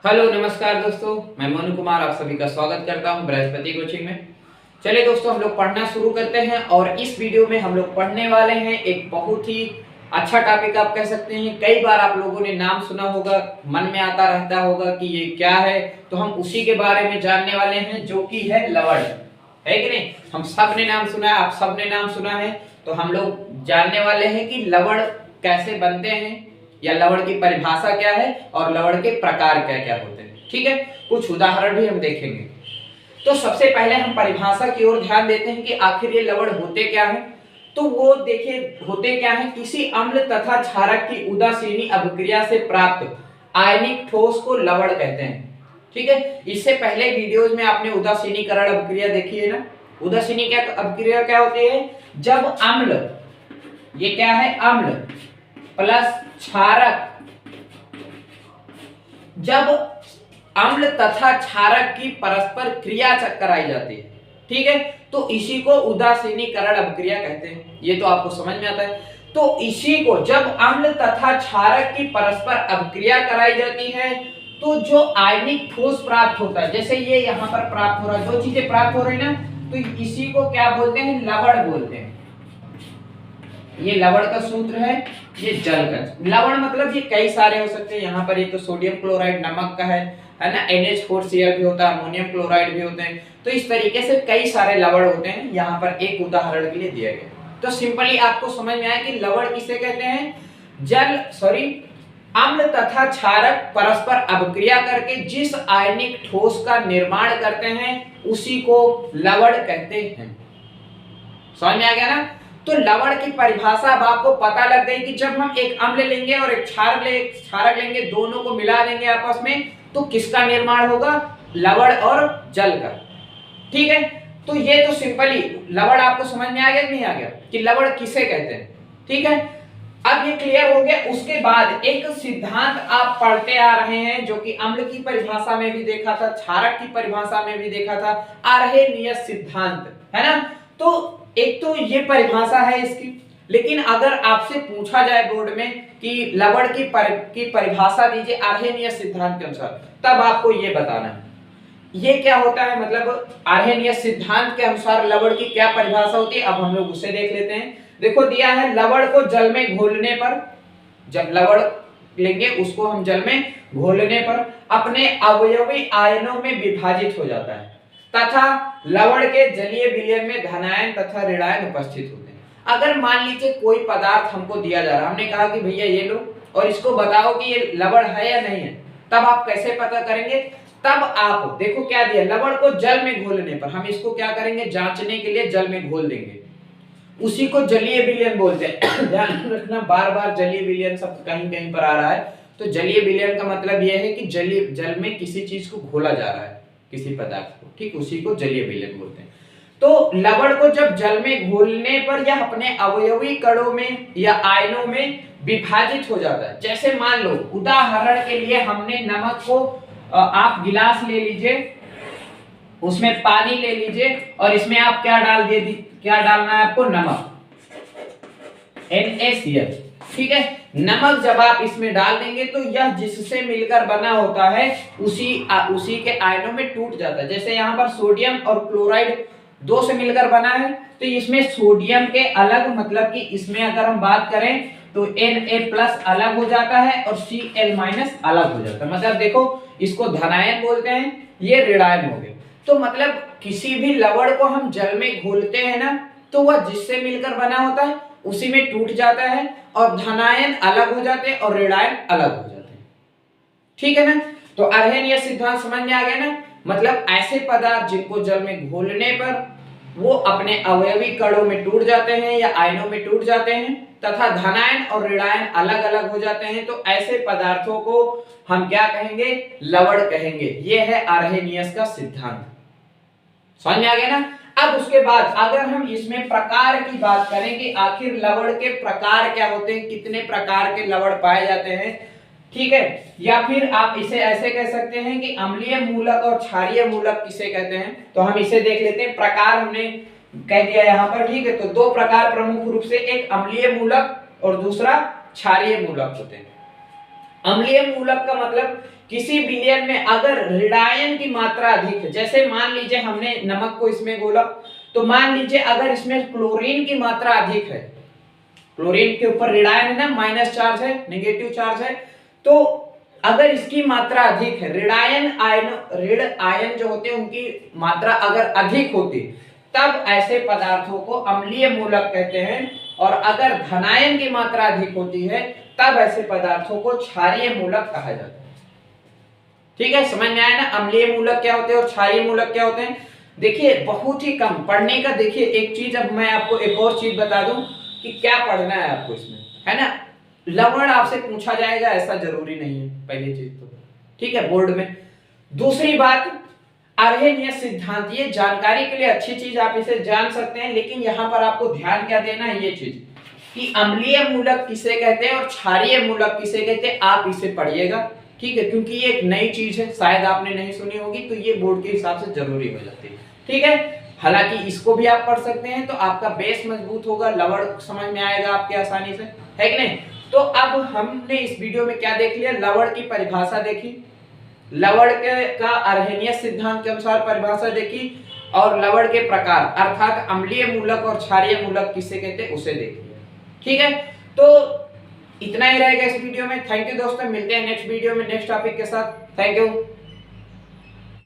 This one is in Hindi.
हेलो नमस्कार दोस्तों, मैं मोनू कुमार आप सभी का स्वागत करता हूं बृहस्पति कोचिंग में। चलिए दोस्तों, हम लोग पढ़ना शुरू करते हैं और इस वीडियो में हम लोग पढ़ने वाले हैं एक बहुत ही अच्छा टॉपिक आप कह सकते हैं। कई बार आप लोगों ने नाम सुना होगा, मन में आता रहता होगा कि ये क्या है, तो हम उसी के बारे में जानने वाले हैं जो कि है लवण। है कि नहीं? हम सब ने नाम सुना है, आप सब ने नाम सुना है, तो हम लोग जानने वाले हैं कि लवण कैसे बनते हैं या लवण की परिभाषा क्या है और लवण के प्रकार क्या क्या होते हैं। ठीक है, कुछ उदाहरण भी हम देखेंगे। तो सबसे पहले हम परिभाषा की ओर ध्यान देते हैं कि आखिर ये लवण होते क्या है। तो वो देखिए होते क्या है, किसी अम्ल तथा क्षारक की उदासीनी अभिक्रिया से प्राप्त आयनिक ठोस को लवण कहते हैं। ठीक है, इससे पहले वीडियोस में आपने उदासीनीकरण अभिक्रिया देखी है ना। उदासीनी क्या अभिक्रिया क्या होती है? जब अम्ल, ये क्या है, अम्ल प्लस क्षारक, जब अम्ल तथा क्षारक की परस्पर क्रिया कराई जाती है, ठीक है, तो इसी को उदासीनीकरण अभिक्रिया कहते हैं। ये तो आपको समझ में आता है। तो इसी को जब अम्ल तथा क्षारक की परस्पर अभिक्रिया कराई जाती है तो जो आयनिक ठोस प्राप्त होता है, जैसे ये यहाँ पर प्राप्त हो रहा है, जो चीजें प्राप्त हो रही है ना, तो इसी को क्या बोलते हैं? लवण बोलते हैं। ये लवण का सूत्र है, ये जल का। लवण मतलब ये कई सारे हो सकते हैं। यहाँ पर एक तो सोडियम क्लोराइड नमक का है ना, NH4Cl भी होता है, अमोनियम क्लोराइड भी होते हैं। तो इस तरीके से कई सारे लवण होते हैं, यहाँ पर एक उदाहरण के लिए दिया गया। तो सिंपली आपको समझ में आया कि लवण किसे कहते हैं? अम्ल तथा क्षारक परस्पर अभिक्रिया करके जिस आयनिक ठोस का निर्माण करते हैं उसी को लवण कहते हैं। समझ में आ गया ना? तो लवण की परिभाषा अब आपको पता लग गई कि जब हम एक अम्ल लेंगे और एक क्षारक लेंगे, दोनों को मिला देंगे आपस में, तो किसका निर्माण होगा? लवण और जल का। ठीक है, तो ये तो सिंपली लवण आपको समझ में आ गया कि नहीं आ गया कि लवण किसे कहते हैं। ठीक है, अब ये क्लियर हो गया। उसके बाद एक सिद्धांत आप पढ़ते आ रहे हैं जो कि अम्ल की परिभाषा में भी देखा था, क्षारक की परिभाषा में भी देखा था, आरहेनियस सिद्धांत, है ना। तो एक तो ये परिभाषा है इसकी, लेकिन अगर आपसे पूछा जाए बोर्ड में कि लवण की परिभाषा दीजिए आरहेनियस सिद्धांत के अनुसार, तब आपको ये बताना है ये क्या होता है, मतलब आरहेनियस सिद्धांत के अनुसार लवण की क्या परिभाषा होती है। अब हम लोग उसे देख लेते हैं। देखो दिया है, लवण को जल में घोलने पर, जब लवण लेंगे उसको हम जल में घोलने पर अपने अवयवी आयनों में विभाजित हो जाता है तथा लवण के जलीय विलयन में धनायन तथा ऋणायन उपस्थित होते हैं। अगर मान लीजिए कोई पदार्थ हमको दिया जा रहा, हमने कहा कि भैया ये लो और इसको बताओ कि ये लवण है या नहीं है, तब आप कैसे पता करेंगे? तब आप देखो क्या दिया, लवण को जल में घोलने पर, हम इसको क्या करेंगे? जांचने के लिए जल में घोल देंगे, उसी को जलीय विलयन बोलते हैं। ध्यान रखना, बार बार जलीय विलयन शब्द कहीं कहीं पर आ रहा है। तो जलीय विलयन का मतलब यह है कि जल में किसी चीज को घोला जा रहा है, किसी पदार्थ को, ठीक, उसी को जलीय विलयन बोलते हैं। तो लवण को जब जल में घोलने पर यह अपने अवयवी कणों में या आयनों में विभाजित हो जाता है। जैसे मान लो उदाहरण के लिए हमने नमक को, आप गिलास ले लीजिए, उसमें पानी ले लीजिए और इसमें आप क्या डाल दिए, क्या डालना है आपको? नमक, NaCl। ठीक है, नमक जब आप इसमें डाल देंगे तो यह जिससे मिलकर बना होता है उसी के आयनों में टूट जाता है। जैसे यहाँ पर सोडियम और क्लोराइड दो से मिलकर बना है, तो इसमें सोडियम के अलग, मतलब कि इसमें अगर हम बात करें तो Na+ अलग हो जाता है और Cl- अलग हो जाता है। मतलब देखो, इसको धनायन बोलते हैं, ये ऋणायन हो गए। तो मतलब किसी भी लवण को हम जल में घोलते हैं ना, तो वह जिससे मिलकर बना होता है उसी में टूट जाता है और धनायन अलग हो जाते हैं और ऋणायन अलग हो जाते हैं। ठीक है ना? तो आरहेनियस सिद्धांत समझ में आ गया ना। मतलब ऐसे पदार्थ जिनको जल में घोलने पर वो अपने अवयवी कणों में टूट जाते हैं या आयनों में टूट जाते हैं तथा धनायन और ऋणायन अलग अलग हो जाते हैं, तो ऐसे पदार्थों को हम क्या कहेंगे? लवण कहेंगे। ये है आरहेनियस का सिद्धांत। समझ में आ गया ना। अब उसके बाद अगर हम इसमें प्रकार की बात करें कि आखिर लवण के प्रकार क्या होते हैं, कितने प्रकार के लवण पाए जाते हैं, ठीक है, या फिर आप इसे ऐसे कह सकते हैं कि अम्लीय मूलक और क्षारीय मूलक किसे कहते हैं, तो हम इसे देख लेते हैं। प्रकार हमने कह दिया यहाँ पर, ठीक है। तो दो प्रकार प्रमुख रूप से, एक अम्लीय मूलक और दूसरा क्षारीय मूलक होते हैं। अम्लीय मूलक का मतलब किसी विलयन में अगर ऋणायन की मात्रा अधिक है, जैसे मान लीजिए हमने नमक को इसमें घोला, तो मान लीजिए अगर इसमें क्लोरीन की मात्रा अधिक है, क्लोरीन के ऊपर ऋणायन है ना, माइनस चार्ज है, नेगेटिव चार्ज है, तो अगर इसकी मात्रा अधिक है, ऋणायन आयन, ऋण आयन जो होते हैं उनकी मात्रा अगर अधिक होती, तब ऐसे पदार्थों को अम्लीय मूलक कहते हैं। और अगर धनायन की मात्रा अधिक होती है, तब ऐसे पदार्थों को क्षारीय मूलक कहा जाता है। ठीक है, समझ में आया ना, अम्लीय मूलक क्या होते हैं और क्षारीय मूलक क्या होते हैं। देखिए बहुत ही कम पढ़ने का, देखिए एक चीज, अब मैं आपको एक और चीज बता दूं कि क्या पढ़ना है आपको इसमें, है ना। लवण आपसे पूछा जाएगा ऐसा जरूरी नहीं है, पहली चीज तो, ठीक है, बोर्ड में। दूसरी बात, अर्हेनियस सिद्धांत, ये जानकारी के लिए अच्छी चीज, आप इसे जान सकते हैं, लेकिन यहाँ पर आपको ध्यान क्या देना है, ये चीज कि अम्लीय मूलक किसे कहते हैं और क्षारीय मूलक किसे कहते हैं, आप इसे पढ़िएगा, ठीक है, क्योंकि ये एक नई चीज है, शायद आपने नहीं सुनी होगी, तो ये बोर्ड के हिसाब से जरूरी हो जाती है, ठीक है। हालांकि इसको भी आप पढ़ सकते हैं, तो आपका बेस मजबूत होगा, लवण समझ में आएगा आपके आसानी से, है कि नहीं। तो अब हमने इस वीडियो में क्या देख लिया, लवण की परिभाषा देखी, लवण का अर्हेनियस सिद्धांत के अनुसार परिभाषा देखी, और लवण के प्रकार अर्थात अम्लीय मूलक और क्षारीय मूलक किसे कहते हैं उसे देख लिया, ठीक है। तो इतना ही रहेगा इस वीडियो में। थैंक यू दोस्तों, मिलते हैं नेक्स्ट वीडियो में नेक्स्ट टॉपिक के साथ। Thank you.